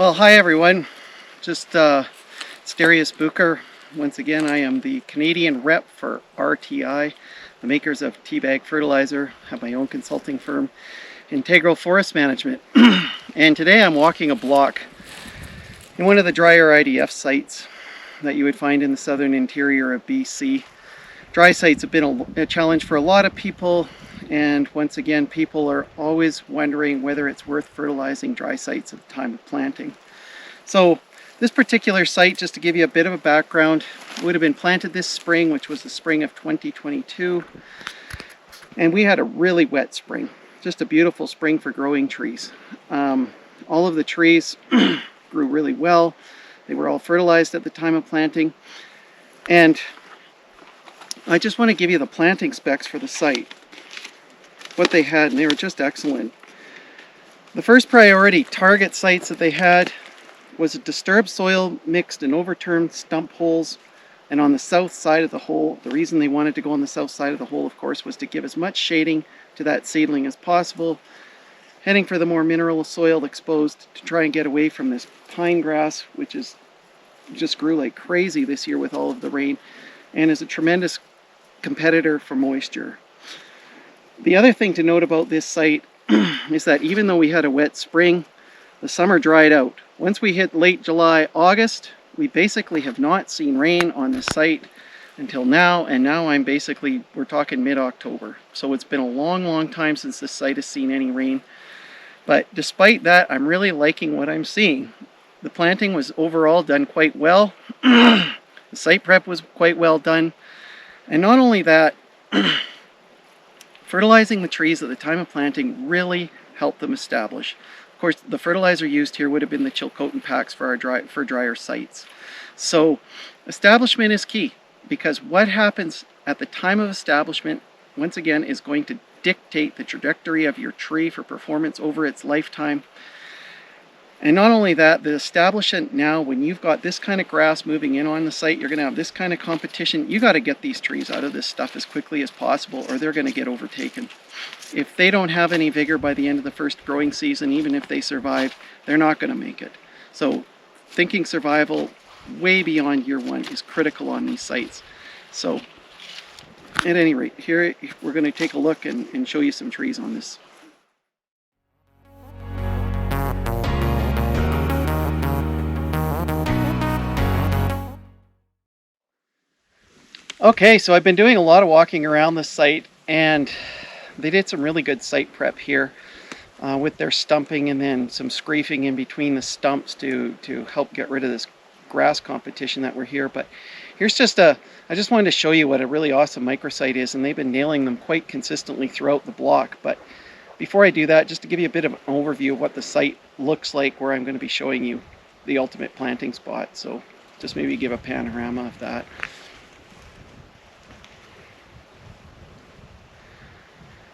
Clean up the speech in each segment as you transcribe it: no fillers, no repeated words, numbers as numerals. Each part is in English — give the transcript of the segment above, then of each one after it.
Well, hi everyone. Just it's Darius Bucher. Once again, I am the Canadian rep for RTI, the makers of Teabag fertilizer. I have my own consulting firm, Integral Forest Management. And today I'm walking a block in one of the drier IDF sites that you would find in the southern interior of BC. Dry sites have been a challenge for a lot of people, and once again, people are always wondering whether it's worth fertilizing dry sites at the time of planting. So this particular site, just to give you a bit of a background, would have been planted this spring, which was the spring of 2022, and we had a really wet spring, just a beautiful spring for growing trees. All of the trees grew really well. They were all fertilized at the time of planting, and I just want to give you the planting specs for the site, what they had, and they were just excellent. The first priority target sites that they had was a disturbed soil mixed in overturned stump holes, and on the south side of the hole. The reason they wanted to go on the south side of the hole, of course, was to give as much shading to that seedling as possible, heading for the more mineral soil exposed to try and get away from this pine grass, which is just grew like crazy this year with all of the rain and is a tremendous competitor for moisture. The other thing to note about this site is that even though we had a wet spring, the summer dried out. Once we hit late July, August, we basically have not seen rain on this site until now, and now we're talking mid-October. So it's been a long time since this site has seen any rain. But despite that, I'm really liking what I'm seeing. The planting was overall done quite well. The site prep was quite well done. And not only that, fertilizing the trees at the time of planting really helped them establish. Of course, the fertilizer used here would have been the Chilcotin-paks for drier sites. So establishment is key, because what happens at the time of establishment, once again, is going to dictate the trajectory of your tree for performance over its lifetime. And not only that, the establishment now, when you've got this kind of grass moving in on the site, you're going to have this kind of competition. You got to get these trees out of this stuff as quickly as possible, or they're going to get overtaken. If they don't have any vigor by the end of the first growing season, even if they survive, they're not going to make it. So thinking survival way beyond year one is critical on these sites. So at any rate, here we're going to take a look and show you some trees on this. Okay, so I've been doing a lot of walking around the site, and they did some really good site prep here with their stumping and then some scraping in between the stumps to help get rid of this grass competition that we're here. But here's I just wanted to show you what a really awesome microsite is, and they've been nailing them quite consistently throughout the block. But before I do that, just to give you a bit of an overview of what the site looks like, where I'm going to be showing you the ultimate planting spot. So just maybe give a panorama of that.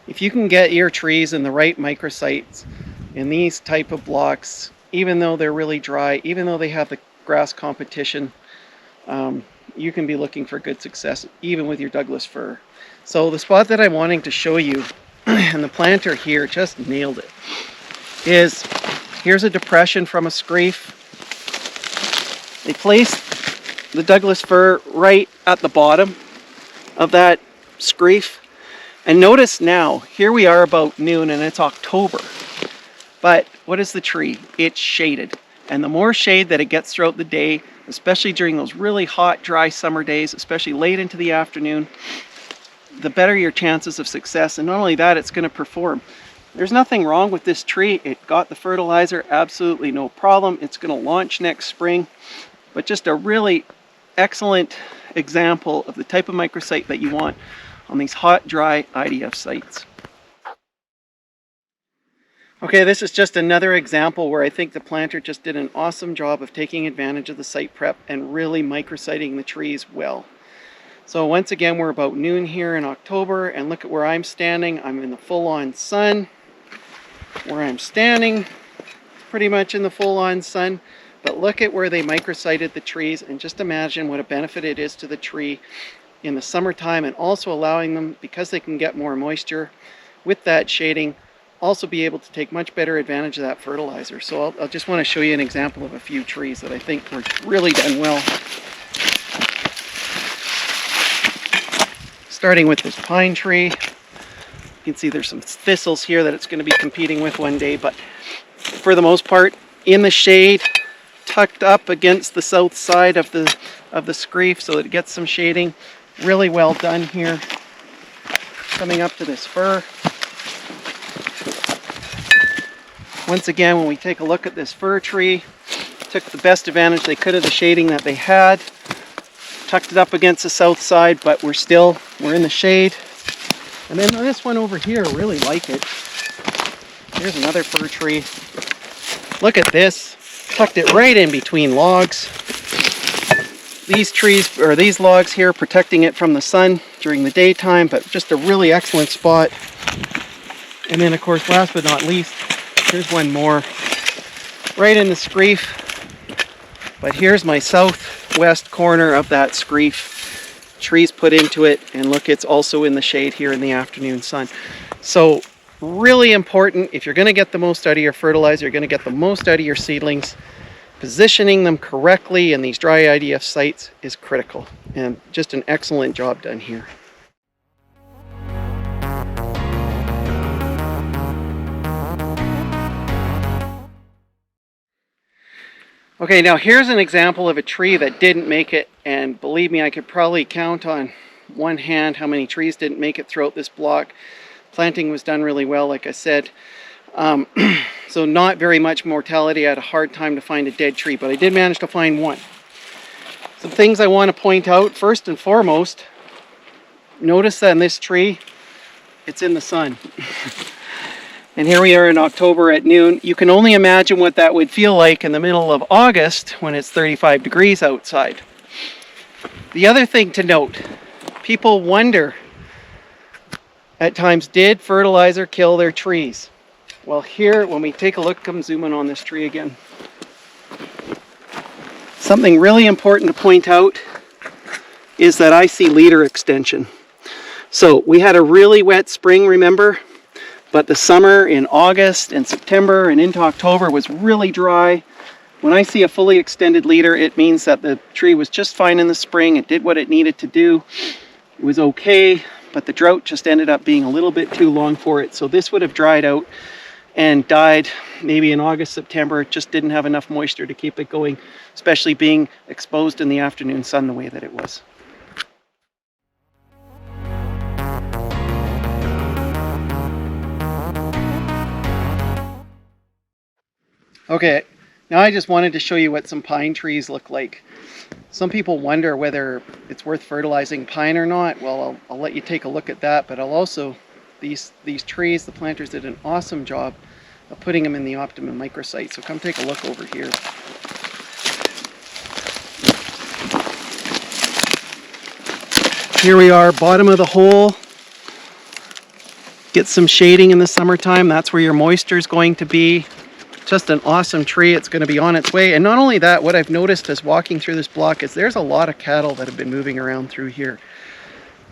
If you can get your trees in the right microsites in these type of blocks, even though they're really dry, even though they have the grass competition, you can be looking for good success even with your Douglas fir. So the spot that I'm wanting to show you, and the planter here just nailed it, is here's a depression from a scrape. They placed the Douglas fir right at the bottom of that scrape. And notice now, here we are about noon and it's October. But what is the tree? It's shaded. And the more shade that it gets throughout the day, especially during those really hot, dry summer days, especially late into the afternoon, the better your chances of success. And not only that, it's going to perform. There's nothing wrong with this tree. It got the fertilizer, absolutely no problem. It's going to launch next spring. But just a really excellent example of the type of microsite that you want on these hot, dry IDF sites. Okay, this is just another example where I think the planter just did an awesome job of taking advantage of the site prep and really micrositing the trees well. So once again, we're about noon here in October, and look at where I'm standing. I'm in the full-on sun. Where I'm standing, pretty much in the full-on sun. But look at where they microsited the trees, and just imagine what a benefit it is to the tree in the summertime, and also allowing them, because they can get more moisture with that shading, also be able to take much better advantage of that fertilizer. So I'll just want to show you an example of a few trees that I think were really done well. Starting with this pine tree. You can see there's some thistles here that it's going to be competing with one day, but for the most part in the shade, tucked up against the south side of the screef so that it gets some shading. Really well done here. Coming up to this fir. Once again, when we take a look at this fir tree, took the best advantage they could of the shading that they had. Tucked it up against the south side, but we're in the shade. And then this one over here, really like it. Here's another fir tree. Look at this. Tucked it right in between logs. These trees, or these logs here, protecting it from the sun during the daytime, but just a really excellent spot. And then of course, last but not least, here's one more right in the screef. But here's my southwest corner of that screef. Trees put into it, and look, it's also in the shade here in the afternoon sun. So really important, if you're going to get the most out of your fertilizer, you're going to get the most out of your seedlings. Positioning them correctly in these dry IDF sites is critical, and just an excellent job done here. Okay, now here's an example of a tree that didn't make it, and believe me, I could probably count on one hand how many trees didn't make it throughout this block. Planting was done really well, like I said. So not very much mortality. I had a hard time to find a dead tree, but I did manage to find one. Some things I want to point out. First and foremost, notice that in this tree, it's in the sun. And here we are in October at noon. You can only imagine what that would feel like in the middle of August when it's 35 degrees outside. The other thing to note, people wonder at times, did fertilizer kill their trees? Well, here, when we take a look, come zoom in on this tree again. Something really important to point out is that I see leader extension. So we had a really wet spring, remember? But the summer in August and September and into October was really dry. When I see a fully extended leader, it means that the tree was just fine in the spring. It did what it needed to do. It was okay, but the drought just ended up being a little bit too long for it. So this would have dried out and died maybe in August, September. It just didn't have enough moisture to keep it going, especially being exposed in the afternoon sun the way that it was. Okay, now I just wanted to show you what some pine trees look like. Some people wonder whether it's worth fertilizing pine or not. Well, I'll let you take a look at that, but I'll also, these trees, the planters did an awesome job of putting them in the optimum microsite. So come take a look over here. Here we are, bottom of the hole. Get some shading in the summertime. That's where your moisture is going to be. Just an awesome tree. It's going to be on its way. And not only that, what I've noticed as walking through this block is there's a lot of cattle that have been moving around through here.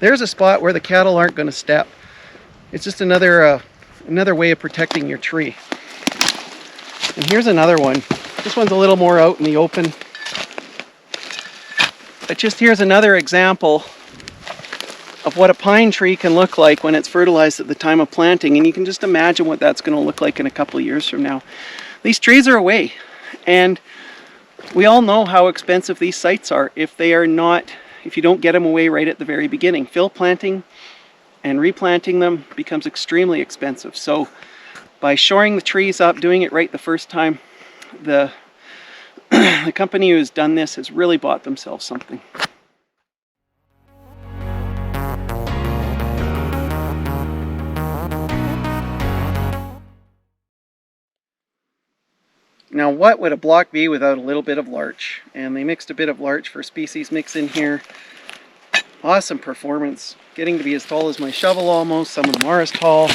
There's a spot where the cattle aren't going to step. It's just another way of protecting your tree. And here's another one. This one's a little more out in the open. But just here's another example of what a pine tree can look like when it's fertilized at the time of planting. And you can just imagine what that's going to look like in a couple of years from now. These trees are away, and we all know how expensive these sites are if you don't get them away right at the very beginning. Fill planting and replanting them becomes extremely expensive. So by shoring the trees up, doing it right the first time, the company who has done this has really bought themselves something. Now, what would a block be without a little bit of larch? And they mixed a bit of larch for species mix in here. Awesome performance. Getting to be as tall as my shovel almost. Some of them are as tall.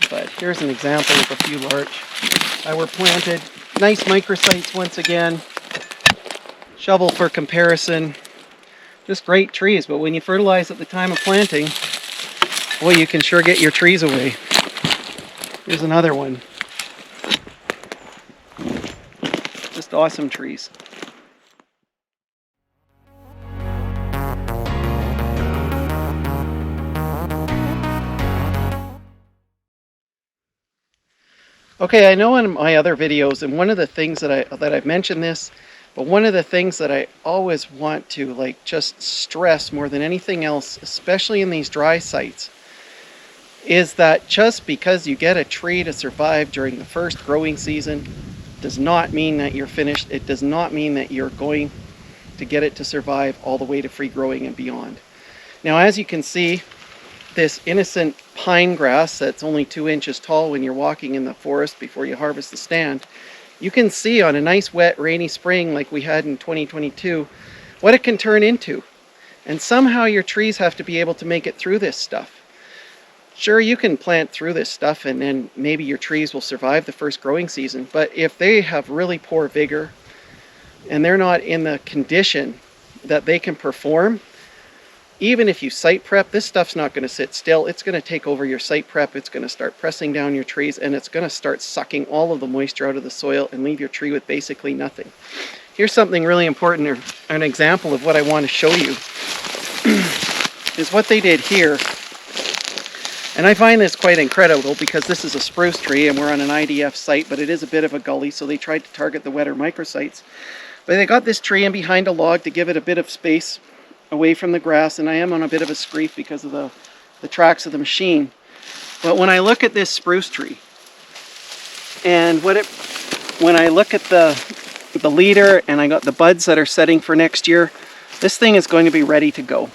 But here's an example of a few larch that were planted. Nice microsites once again. Shovel for comparison. Just great trees. But when you fertilize at the time of planting, boy, you can sure get your trees away. Here's another one. Just awesome trees. Okay, I know in my other videos, and one of the things that I've mentioned this, but one of the things that I always want to just stress more than anything else, especially in these dry sites, is that just because you get a tree to survive during the first growing season does not mean that you're finished. It does not mean that you're going to get it to survive all the way to free growing and beyond. Now, as you can see, this innocent pine grass that's only 2 inches tall when you're walking in the forest before you harvest the stand, you can see on a nice wet rainy spring like we had in 2022 what it can turn into. And somehow your trees have to be able to make it through this stuff. Sure, you can plant through this stuff and then maybe your trees will survive the first growing season, but if they have really poor vigor and they're not in the condition that they can perform, even if you site prep, this stuff's not going to sit still. It's going to take over your site prep. It's going to start pressing down your trees, and it's going to start sucking all of the moisture out of the soil and leave your tree with basically nothing. Here's something really important, or an example of what I want to show you, is what they did here. And I find this quite incredible because this is a spruce tree and we're on an IDF site, but it is a bit of a gully, so they tried to target the wetter microsites. But they got this tree in behind a log to give it a bit of space away from the grass, and I am on a bit of a screef because of the tracks of the machine. But when I look at this spruce tree, and when I look at the leader, and I got the buds that are setting for next year, this thing is going to be ready to go.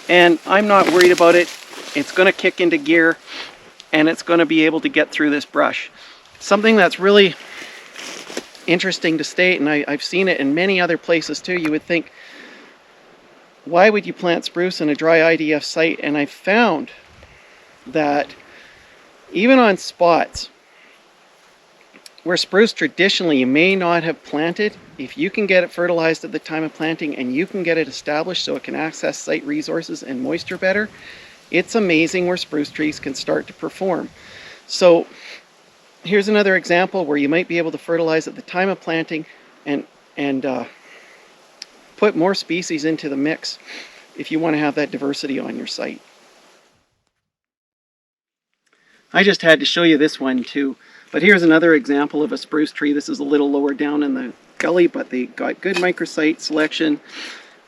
And I'm not worried about it. It's going to kick into gear, and it's going to be able to get through this brush. Something that's really interesting to state, and I've seen it in many other places too. You would think, why would you plant spruce in a dry IDF site? And I found that even on spots where spruce traditionally you may not have planted, if you can get it fertilized at the time of planting and you can get it established so it can access site resources and moisture better, it's amazing where spruce trees can start to perform. So here's another example where you might be able to fertilize at the time of planting and put more species into the mix if you want to have that diversity on your site. I just had to show you this one too, but here's another example of a spruce tree. This is a little lower down in the gully, but they got good microsite selection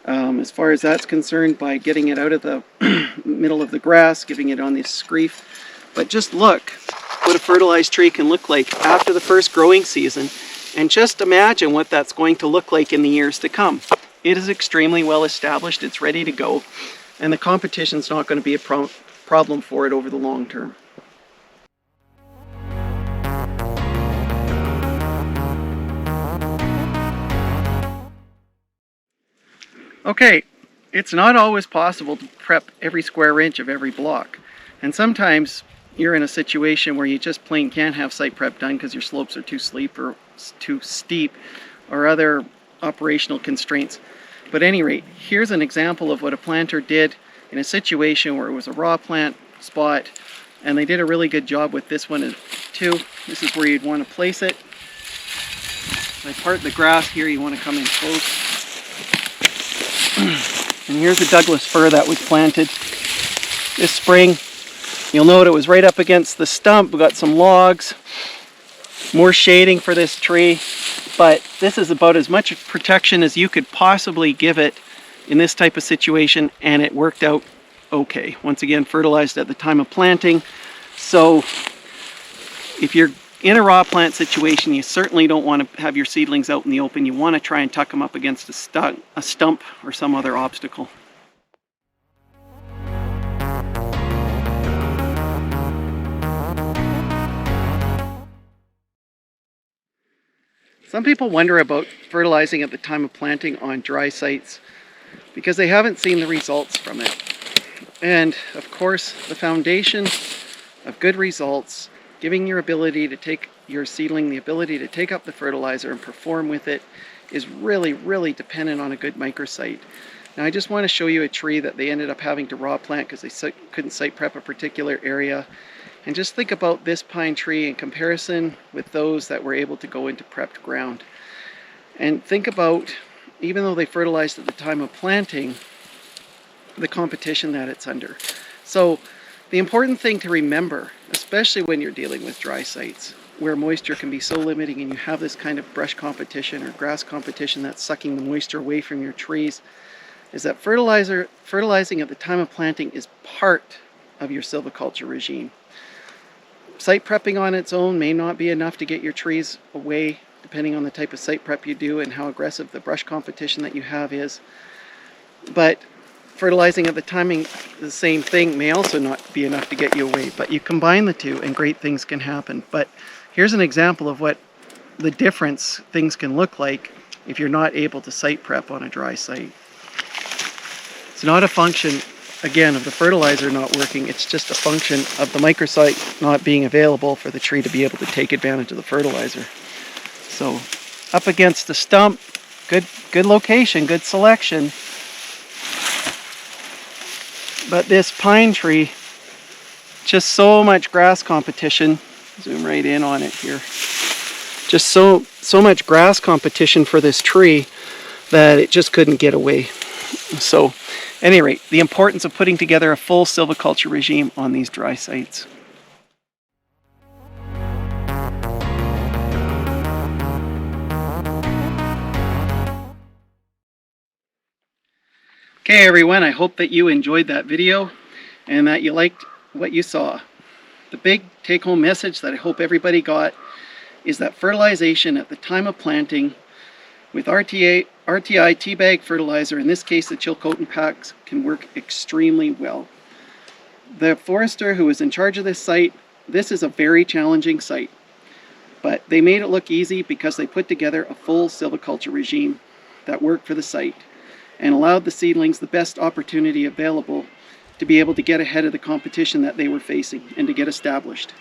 as far as that's concerned by getting it out of the middle of the grass, giving it on this screef. But just look what a fertilized tree can look like after the first growing season, and just imagine what that's going to look like in the years to come. It is extremely well established, it's ready to go, and the competition's not going to be a problem for it over the long term. Okay, it's not always possible to prep every square inch of every block, and sometimes you're in a situation where you just plain can't have site prep done because your slopes are too steep or other operational constraints. But at any rate, here's an example of what a planter did in a situation where it was a raw plant spot, and they did a really good job with this one too. This is where you'd want to place it. If I part the grass here, you want to come in close. And here's a Douglas fir that was planted this spring. You'll note it was right up against the stump. We got some logs, more shading for this tree, but this is about as much protection as you could possibly give it in this type of situation, and it worked out okay. Once again, fertilized at the time of planting. So if you're in a raw plant situation, you certainly don't want to have your seedlings out in the open. You want to try and tuck them up against a stump or some other obstacle. Some people wonder about fertilizing at the time of planting on dry sites because they haven't seen the results from it. And of course, the foundation of good results, giving your ability to take your seedling the ability to take up the fertilizer and perform with it, is really, really dependent on a good microsite. Now I just want to show you a tree that they ended up having to raw plant because they couldn't site prep a particular area. And just think about this pine tree in comparison with those that were able to go into prepped ground. And think about, even though they fertilized at the time of planting, the competition that it's under. So the important thing to remember, especially when you're dealing with dry sites where moisture can be so limiting and you have this kind of brush competition or grass competition that's sucking the moisture away from your trees, is that fertilizing at the time of planting is part of your silviculture regime. Site prepping on its own may not be enough to get your trees away, depending on the type of site prep you do and how aggressive the brush competition that you have is. But fertilizing at the timing, the same thing, may also not be enough to get you away. But you combine the two and great things can happen. But here's an example of what the difference things can look like if you're not able to site prep on a dry site. It's not a function, again, of the fertilizer not working, it's just a function of the microsite not being available for the tree to be able to take advantage of the fertilizer. So, up against the stump, good location, good selection. But this pine tree, just so much grass competition. Zoom right in on it here. Just so much grass competition for this tree that it just couldn't get away. So, at any rate, the importance of putting together a full silviculture regime on these dry sites. Okay everyone, I hope that you enjoyed that video and that you liked what you saw. The big take-home message that I hope everybody got is that fertilization at the time of planting with RTI Teabag fertilizer, in this case the Chilcotin-paks, can work extremely well. The forester who was in charge of this site, this is a very challenging site, but they made it look easy because they put together a full silviculture regime that worked for the site and allowed the seedlings the best opportunity available to be able to get ahead of the competition that they were facing and to get established.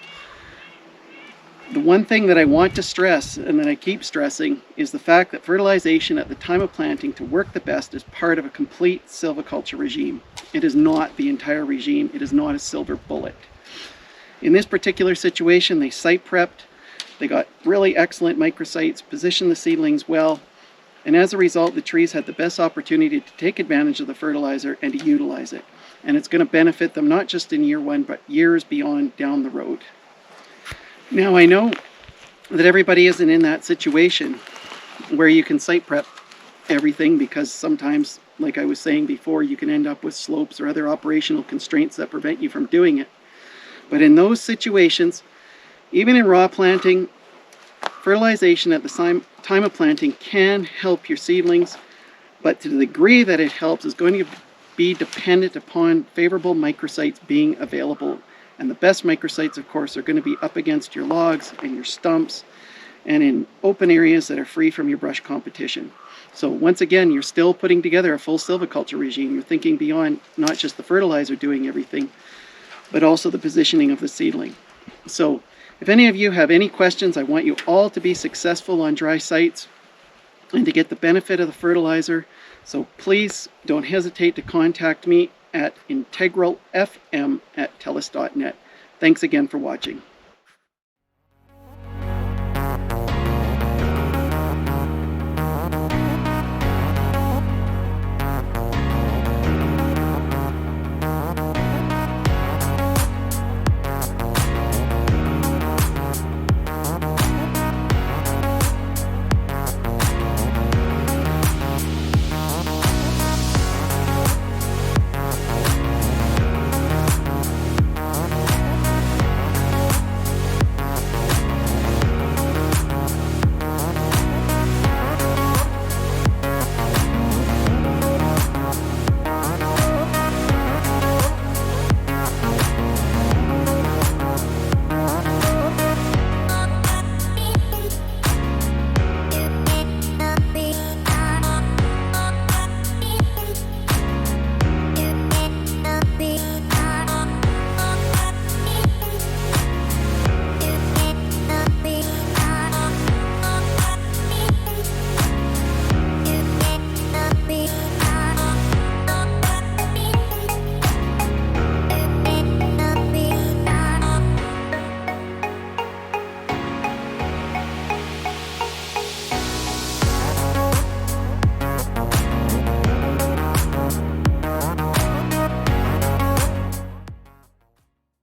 The one thing that I want to stress, and that I keep stressing, is the fact that fertilization at the time of planting to work the best is part of a complete silviculture regime. It is not the entire regime. It is not a silver bullet. In this particular situation, they site prepped, they got really excellent microsites, positioned the seedlings well, and as a result, the trees had the best opportunity to take advantage of the fertilizer and to utilize it. And it's going to benefit them not just in year one, but years beyond down the road. Now I know that everybody isn't in that situation where you can site prep everything, because sometimes, like I was saying before, you can end up with slopes or other operational constraints that prevent you from doing it. But in those situations, even in raw planting, fertilization at the time of planting can help your seedlings, but to the degree that it helps is going to be dependent upon favorable microsites being available. And the best microsites, of course, are going to be up against your logs and your stumps and in open areas that are free from your brush competition. So once again, you're still putting together a full silviculture regime. You're thinking beyond not just the fertilizer doing everything, but also the positioning of the seedling. So if any of you have any questions, I want you all to be successful on dry sites and to get the benefit of the fertilizer. So please don't hesitate to contact me at integralfm@telus.net. Thanks again for watching.